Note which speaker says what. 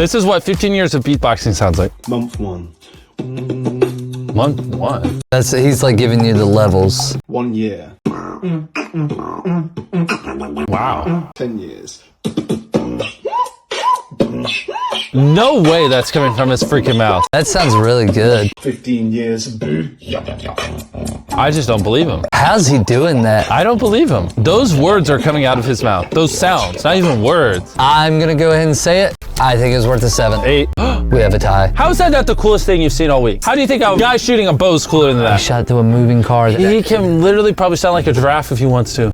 Speaker 1: This is what 15 years of beatboxing sounds like.
Speaker 2: Month 1.
Speaker 1: Month 1.
Speaker 3: He's like giving you the levels.
Speaker 2: 1 year.
Speaker 1: Wow.
Speaker 2: 10 years.
Speaker 1: No way that's coming from his freaking mouth.
Speaker 3: That sounds really good.
Speaker 2: 15 years.
Speaker 1: I just don't believe him.
Speaker 3: How's he doing that?
Speaker 1: I don't believe him. Those words are coming out of his mouth. Those sounds, not even words.
Speaker 3: I'm gonna go ahead and say it. I think it's worth a 7.
Speaker 1: 8.
Speaker 3: We have a tie.
Speaker 1: How is that not the coolest thing you've seen all week? How do you think a guy shooting a bow is cooler than
Speaker 3: I
Speaker 1: that?
Speaker 3: shot through a moving car.
Speaker 1: He can literally probably sound like a giraffe if he wants to.